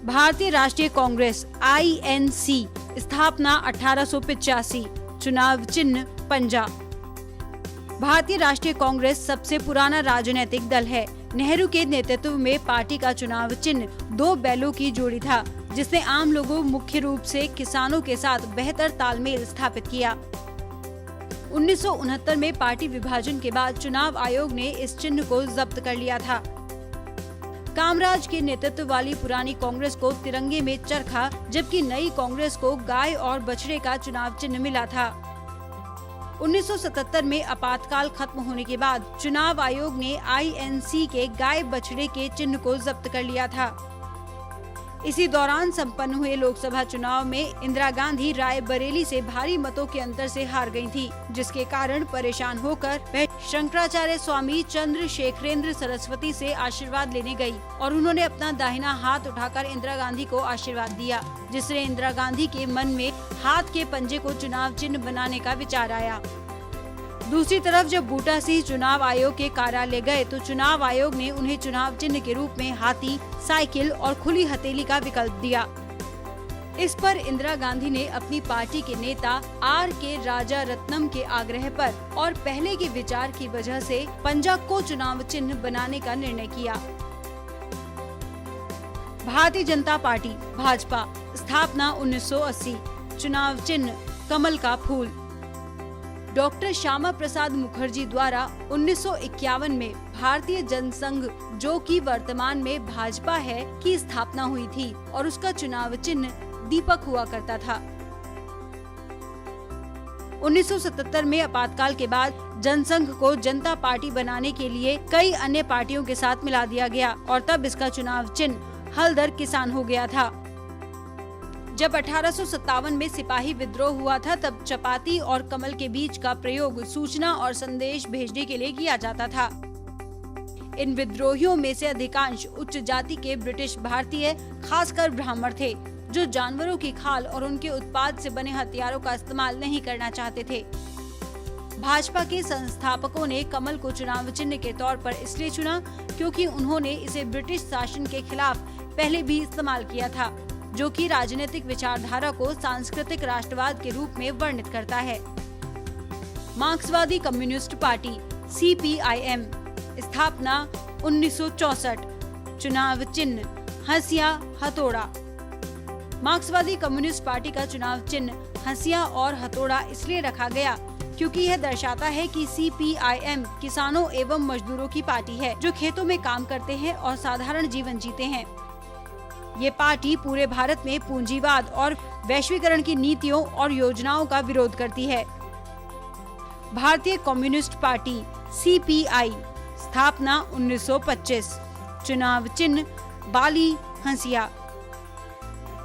भारतीय राष्ट्रीय कांग्रेस INC, स्थापना 1885, चुनाव चिन्ह पंजा। भारतीय राष्ट्रीय कांग्रेस सबसे पुराना राजनीतिक दल है। नेहरू के नेतृत्व में पार्टी का चुनाव चिन्ह 2 बैलों की जोड़ी था, जिसने आम लोगों, मुख्य रूप से किसानों के साथ बेहतर तालमेल स्थापित किया। 1969 में पार्टी विभाजन के बाद चुनाव आयोग ने इस चिन्ह को जब्त कर लिया था। कामराज के नेतृत्व वाली पुरानी कांग्रेस को तिरंगे में चरखा, जबकि नई कांग्रेस को गाय और बछड़े का चुनाव चिन्ह मिला था। 1977 में आपातकाल खत्म होने के बाद चुनाव आयोग ने INC के गाय बछड़े के चिन्ह को जब्त कर लिया था। इसी दौरान संपन्न हुए लोकसभा चुनाव में इंदिरा गांधी रायबरेली से भारी मतों के अंतर से हार गई थी, जिसके कारण परेशान होकर वह शंकराचार्य स्वामी चंद्रशेखरेंद्र सरस्वती से आशीर्वाद लेने गई और उन्होंने अपना दाहिना हाथ उठाकर इंदिरा गांधी को आशीर्वाद दिया, जिससे इंदिरा गांधी के मन में हाथ के पंजे को चुनाव चिन्ह बनाने का विचार आया। दूसरी तरफ जब बूटा सिंह चुनाव आयोग के कार्यालय गए तो चुनाव आयोग ने उन्हें चुनाव चिन्ह के रूप में हाथी, साइकिल और खुली हथेली का विकल्प दिया। इस पर इंदिरा गांधी ने अपनी पार्टी के नेता RK राजारत्नम के आग्रह पर और पहले के विचार की वजह से पंजा को चुनाव चिन्ह बनाने का निर्णय किया। भारतीय जनता पार्टी भाजपा, स्थापना 1980, चुनाव चिन्ह कमल का फूल। डॉक्टर श्यामा प्रसाद मुखर्जी द्वारा 1951 में भारतीय जनसंघ, जो कि वर्तमान में भाजपा है, की स्थापना हुई थी और उसका चुनाव चिन्ह दीपक हुआ करता था। 1977 में आपातकाल के बाद जनसंघ को जनता पार्टी बनाने के लिए कई अन्य पार्टियों के साथ मिला दिया गया और तब इसका चुनाव चिन्ह हलदर किसान हो गया था। जब 1857 में सिपाही विद्रोह हुआ था, तब चपाती और कमल के बीज का प्रयोग सूचना और संदेश भेजने के लिए किया जाता था। इन विद्रोहियों में से अधिकांश उच्च जाति के ब्रिटिश भारतीय, खासकर ब्राह्मण थे, जो जानवरों की खाल और उनके उत्पाद से बने हथियारों का इस्तेमाल नहीं करना चाहते थे। भाजपा के संस्थापकों ने कमल को चुनाव चिन्ह के तौर पर इसलिए चुना क्योंकि उन्होंने इसे ब्रिटिश शासन के खिलाफ पहले भी इस्तेमाल किया था, जो कि राजनीतिक विचारधारा को सांस्कृतिक राष्ट्रवाद के रूप में वर्णित करता है। मार्क्सवादी कम्युनिस्ट पार्टी CPIM, स्थापना 1964, चुनाव चिन्ह हंसिया हथौड़ा। मार्क्सवादी कम्युनिस्ट पार्टी का चुनाव चिन्ह हंसिया और हथौड़ा इसलिए रखा गया क्योंकि यह दर्शाता है कि CPIM किसानों एवं मजदूरों की पार्टी है, जो खेतों में काम करते हैं और साधारण जीवन जीते हैं। ये पार्टी पूरे भारत में पूंजीवाद और वैश्वीकरण की नीतियों और योजनाओं का विरोध करती है। भारतीय कम्युनिस्ट पार्टी CPI, स्थापना 1925, चुनाव चिन्ह बाली हंसिया।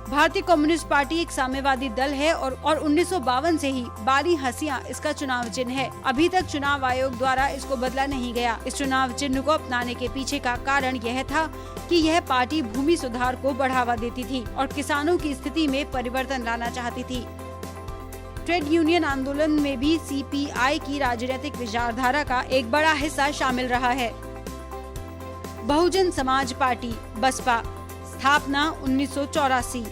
भारतीय कम्युनिस्ट पार्टी एक साम्यवादी दल है और 1952 से ही बाली हंसिया इसका चुनाव चिन्ह है। अभी तक चुनाव आयोग द्वारा इसको बदला नहीं गया। इस चुनाव चिन्ह को अपनाने के पीछे का कारण यह था कि यह पार्टी भूमि सुधार को बढ़ावा देती थी और किसानों की स्थिति में परिवर्तन लाना चाहती थी। ट्रेड यूनियन आंदोलन में भी CPI की राजनीतिक विचारधारा का एक बड़ा हिस्सा शामिल रहा है। बहुजन समाज पार्टी बसपा, स्थापना 1984,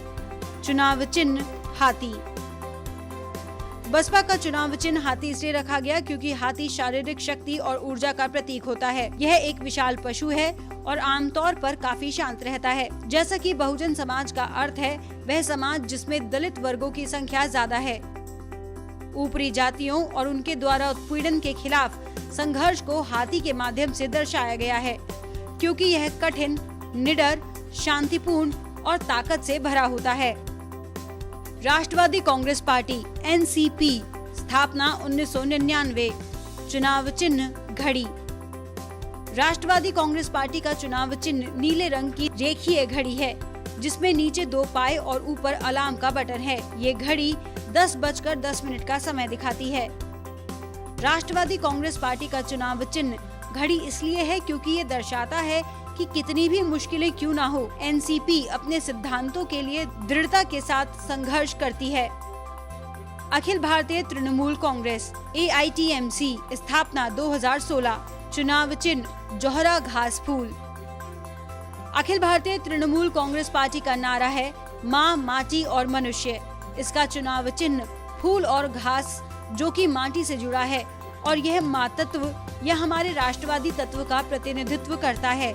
चुनाव चिन्ह हाथी। बसपा का चुनाव चिन्ह हाथी इसलिए रखा गया क्योंकि हाथी शारीरिक शक्ति और ऊर्जा का प्रतीक होता है। यह एक विशाल पशु है और आमतौर पर काफी शांत रहता है। जैसा कि बहुजन समाज का अर्थ है, वह समाज जिसमें दलित वर्गों की संख्या ज्यादा है। ऊपरी जातियों और उनके द्वारा उत्पीड़न के खिलाफ संघर्ष को हाथी के माध्यम से दर्शाया गया है, क्योंकि यह कठिन, निडर, शांतिपूर्ण और ताकत से भरा होता है। राष्ट्रवादी कांग्रेस पार्टी NCP, स्थापना 1999, चुनाव चिन्ह घड़ी। राष्ट्रवादी कांग्रेस पार्टी का चुनाव चिन्ह नीले रंग की रेखीय घड़ी है, जिसमें नीचे 2 पाए और ऊपर अलार्म का बटन है। ये घड़ी 10:10 का समय दिखाती है। राष्ट्रवादी कांग्रेस पार्टी का चुनाव चिन्ह घड़ी इसलिए है क्योंकि ये दर्शाता है कि कितनी भी मुश्किलें क्यों ना हो, NCP अपने सिद्धांतों के लिए दृढ़ता के साथ संघर्ष करती है। अखिल भारतीय तृणमूल कांग्रेस AITMC, स्थापना 2016, चुनाव चिन्ह जोहरा घास फूल। अखिल भारतीय तृणमूल कांग्रेस पार्टी का नारा है माँ, माटी और मनुष्य। इसका चुनाव चिन्ह फूल और घास जो कि माटी से जुड़ा है और यह माँ तत्व या हमारे राष्ट्रवादी तत्व का प्रतिनिधित्व करता है।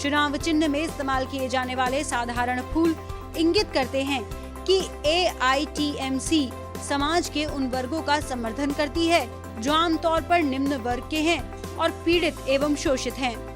चुनाव चिन्ह में इस्तेमाल किए जाने वाले साधारण फूल इंगित करते हैं कि AITMC समाज के उन वर्गों का समर्थन करती है जो आमतौर पर निम्न वर्ग के हैं और पीड़ित एवं शोषित हैं।